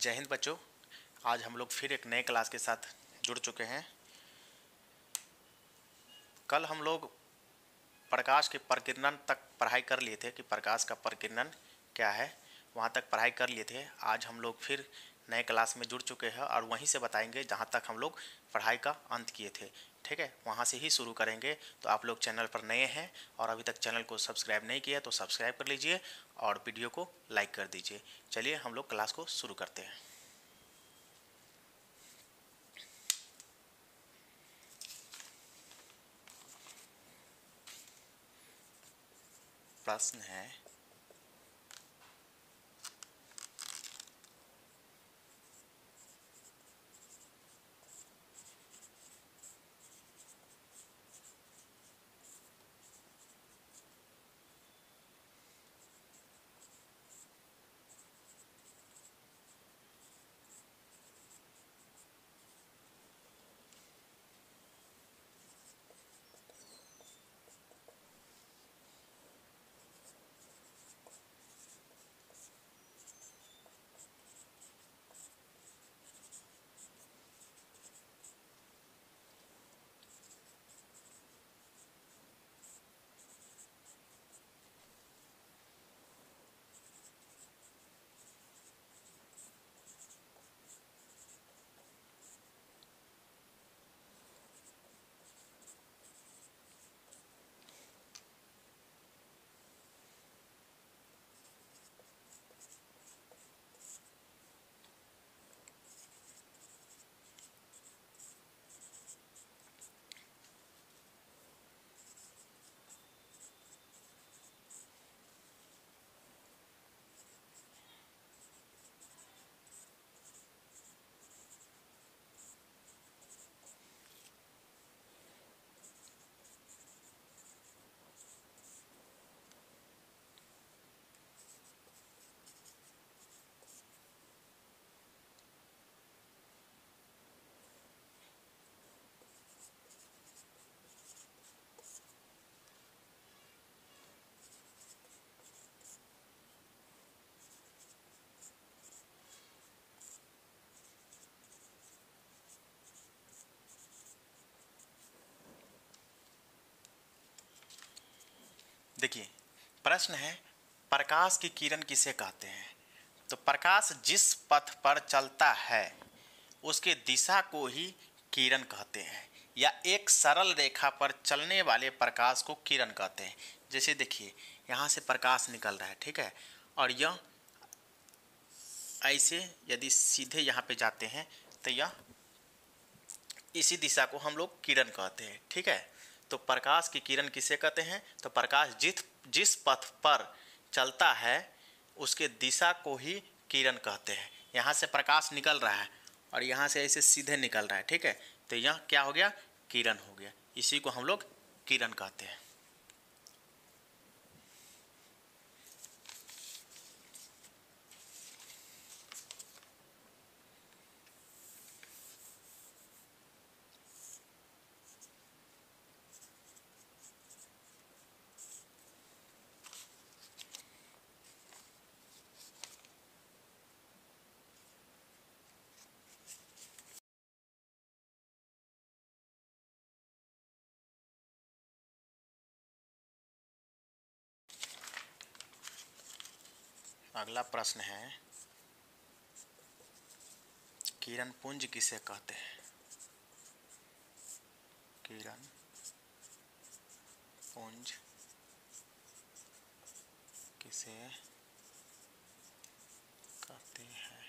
जय हिंद बच्चों। आज हम लोग फिर एक नए क्लास के साथ जुड़ चुके हैं। कल हम लोग प्रकाश के प्रकीर्णन तक पढ़ाई कर लिए थे कि प्रकाश का प्रकीर्णन क्या है, वहाँ तक पढ़ाई कर लिए थे। आज हम लोग फिर नए क्लास में जुड़ चुके हैं और वहीं से बताएंगे जहाँ तक हम लोग पढ़ाई का अंत किए थे। ठीक है, वहाँ से ही शुरू करेंगे। तो आप लोग चैनल पर नए हैं और अभी तक चैनल को सब्सक्राइब नहीं किया तो सब्सक्राइब कर लीजिए और वीडियो को लाइक कर दीजिए। चलिए हम लोग क्लास को शुरू करते हैं। प्रश्न है, देखिए प्रश्न है प्रकाश की किरण किसे कहते हैं। तो प्रकाश जिस पथ पर चलता है उसके दिशा को ही किरण कहते हैं, या एक सरल रेखा पर चलने वाले प्रकाश को किरण कहते हैं। जैसे देखिए यहाँ से प्रकाश निकल रहा है, ठीक है, और यह ऐसे यदि सीधे यहाँ पे जाते हैं तो यह इसी दिशा को हम लोग किरण कहते हैं। ठीक है, तो प्रकाश की किरण किसे कहते हैं। तो प्रकाश जिस पथ पर चलता है उसके दिशा को ही किरण कहते हैं। यहाँ से प्रकाश निकल रहा है और यहाँ से ऐसे सीधे निकल रहा है, ठीक है, तो यह क्या हो गया, किरण हो गया। इसी को हम लोग किरण कहते हैं। अगला प्रश्न है किरण पुंज किसे कहते हैं। किरण पुंज किसे कहते हैं।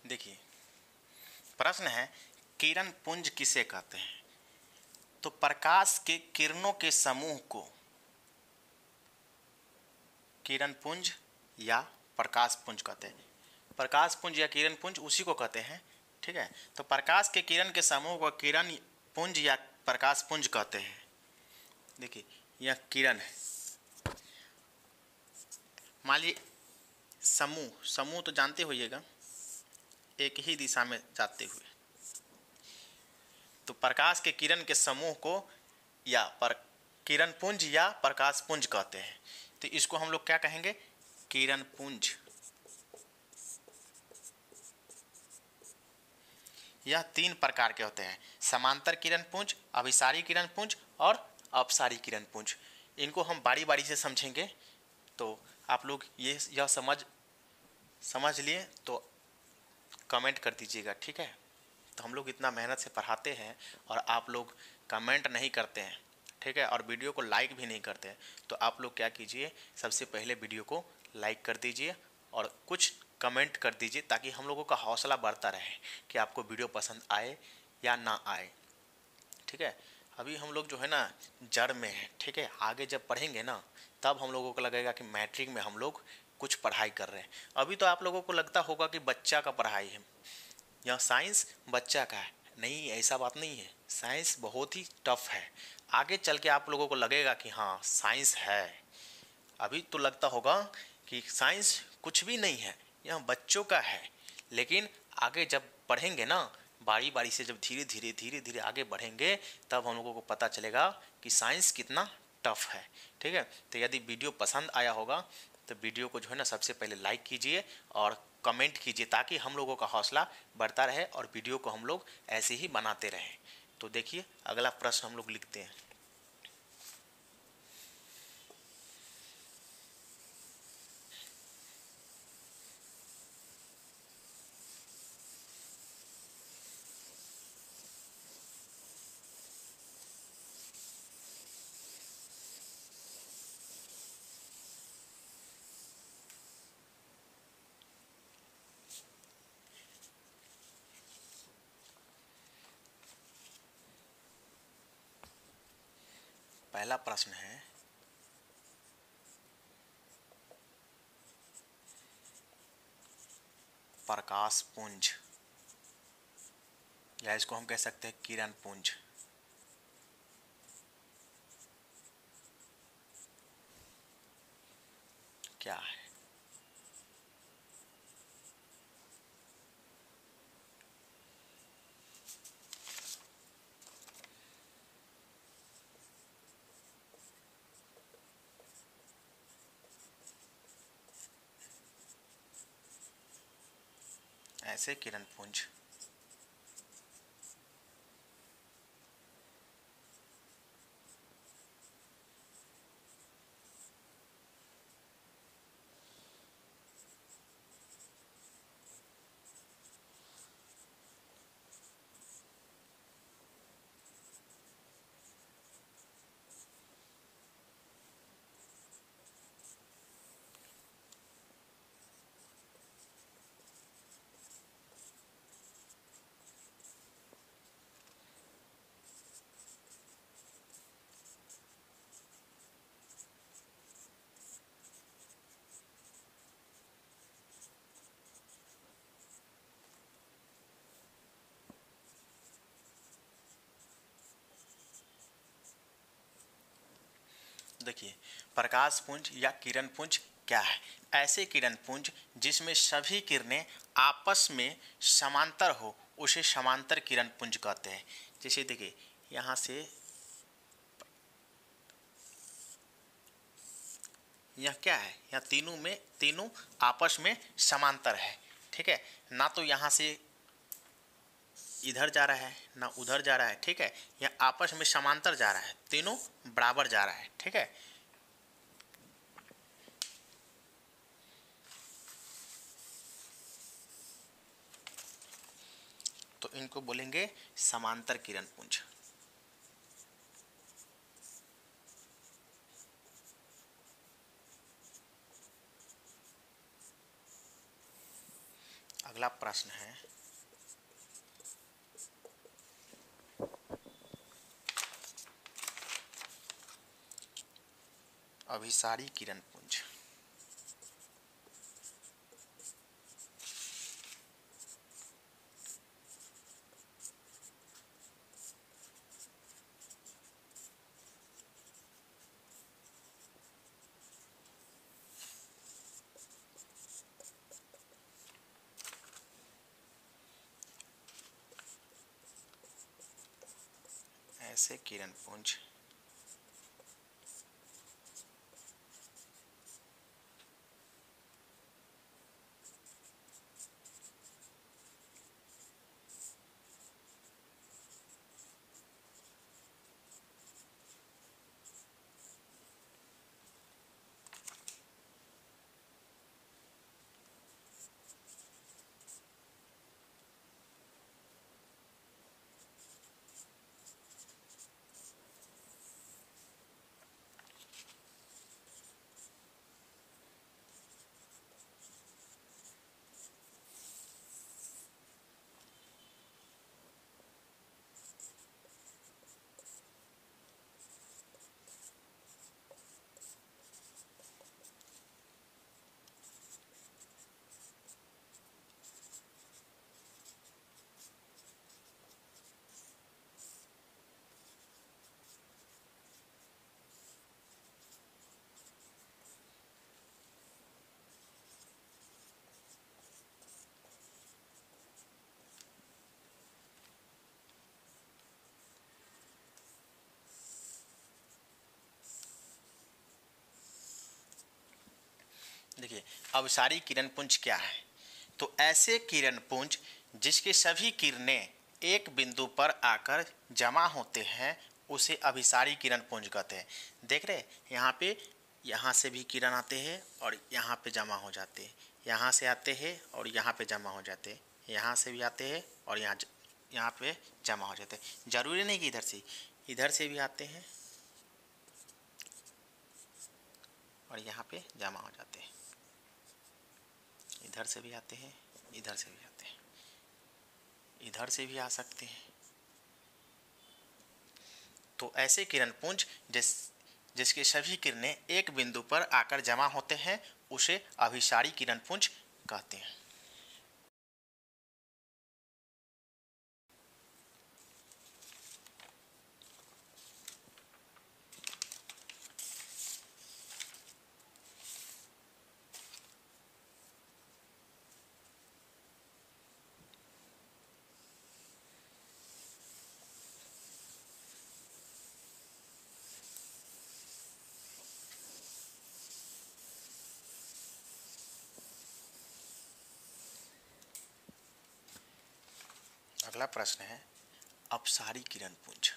देखिए प्रश्न है किरण पुंज किसे कहते हैं। तो प्रकाश के किरणों के समूह को किरण पुंज या प्रकाश पुंज कहते हैं। प्रकाश पुंज या किरण पुंज उसी को कहते हैं, ठीक है। तो प्रकाश के किरण के समूह को किरण पुंज या प्रकाश पुंज कहते हैं। देखिए यह किरण है, मान लीजिए समूह, समूह तो जानते होइएगा एक ही दिशा में जाते हुए। तो प्रकाश के किरण के समूह को या किरण पुंज या प्रकाश पुंज कहते हैं। तो इसको हम लोग क्या कहेंगे, किरण पुंज। यह 3 प्रकार के होते हैं, समांतर किरण पुंज, अभिसारी किरण पुंज और अपसारी किरण पुंज। इनको हम बारी बारी से समझेंगे। तो आप लोग यह समझ लिए तो कमेंट कर दीजिएगा, ठीक है। तो हम लोग इतना मेहनत से पढ़ाते हैं और आप लोग कमेंट नहीं करते हैं, ठीक है, और वीडियो को लाइक भी नहीं करते हैं। तो आप लोग क्या कीजिए, सबसे पहले वीडियो को लाइक कर दीजिए और कुछ कमेंट कर दीजिए ताकि हम लोगों का हौसला बढ़ता रहे कि आपको वीडियो पसंद आए या ना आए, ठीक है। अभी हम लोग जो है ना जड़ में है, ठीक है। आगे जब पढ़ेंगे ना तब हम लोगों को लगेगा कि मैट्रिक में हम लोग कुछ पढ़ाई कर रहे हैं। अभी तो आप लोगों को लगता होगा कि बच्चा का पढ़ाई है, यह साइंस बच्चा का है। नहीं, ऐसा बात नहीं है, साइंस बहुत ही टफ है। आगे चल के आप लोगों को लगेगा कि हाँ साइंस है। अभी तो लगता होगा कि साइंस कुछ भी नहीं है, यह बच्चों का है। लेकिन आगे जब पढ़ेंगे ना बारी बारी से, जब धीरे धीरे आगे बढ़ेंगे तब हम लोगों को पता चलेगा कि साइंस कितना टफ है, ठीक है। तो यदि वीडियो पसंद आया होगा तो वीडियो को जो है ना सबसे पहले लाइक कीजिए और कमेंट कीजिए ताकि हम लोगों का हौसला बढ़ता रहे और वीडियो को हम लोग ऐसे ही बनाते रहें। तो देखिए अगला प्रश्न हम लोग लिखते हैं। पहला प्रश्न है प्रकाश पुंज या इसको हम कह सकते हैं किरण पुंज क्या है। ऐसे किरण पुंज देखिए प्रकाश पुंज या किरण पुंज क्या है। ऐसे किरण पुंज जिसमें सभी किरणें आपस में समांतर हो उसे समांतर किरण पुंज कहते हैं। जैसे देखिए यहाँ से यह क्या है, यह तीनों आपस में समांतर है, ठीक है। ना तो यहाँ से इधर जा रहा है ना उधर जा रहा है, ठीक है। यह आपस में समांतर जा रहा है, तीनों बराबर जा रहा है, ठीक है। तो इनको बोलेंगे समांतर किरण पुंज। अगला अगला प्रश्न है, अभिसारी किरण पुंज। ऐसे किरण पुंज देखिए, अभिसारी किरण पुंज क्या है? तो ऐसे किरण पुंज जिसके सभी किरणें एक बिंदु पर आकर जमा होते हैं उसे अभिसारी किरण पुंज कहते हैं। देख रहे, यहाँ से भी किरण आते हैं और यहाँ पे जमा हो जाते हैं, यहाँ से आते हैं और यहाँ पे जमा हो जाते हैं, यहाँ से भी आते हैं और यहाँ पे जमा हो जाते हैं। जरूरी नहीं कि इधर से भी आते हैं और यहाँ पे जमा हो जाते हैं, इधर से भी आते हैं, इधर से भी आते हैं, इधर से भी आ सकते हैं। तो ऐसे किरण पुंज जिसके सभी किरणें एक बिंदु पर आकर जमा होते हैं उसे अभिसारी किरण पुंज कहते हैं। अगला प्रश्न है, अपसारी किरण पुंज।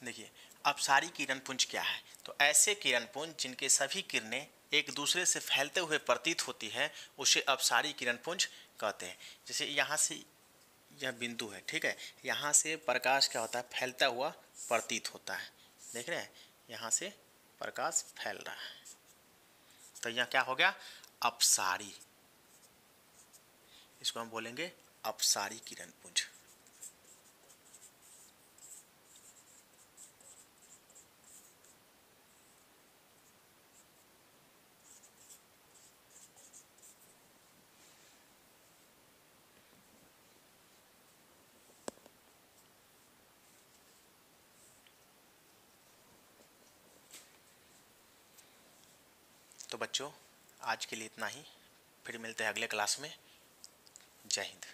देखिए, अपसारी किरणपुंज क्या है? तो ऐसे किरणपुंज जिनके सभी किरणें एक दूसरे से फैलते हुए प्रतीत होती है उसे अपसारी किरणपुंज कहते हैं। जैसे यहाँ से यह बिंदु है, ठीक है, यहाँ से प्रकाश क्या होता है, फैलता हुआ प्रतीत होता है। देख रहे हैं, यहाँ से प्रकाश फैल रहा है, तो यह क्या हो गया, अपसारी। इसको हम बोलेंगे अपसारी किरणपुंज। तो बच्चों, आज के लिए इतना ही, फिर मिलते हैं अगले क्लास में। जय हिंद।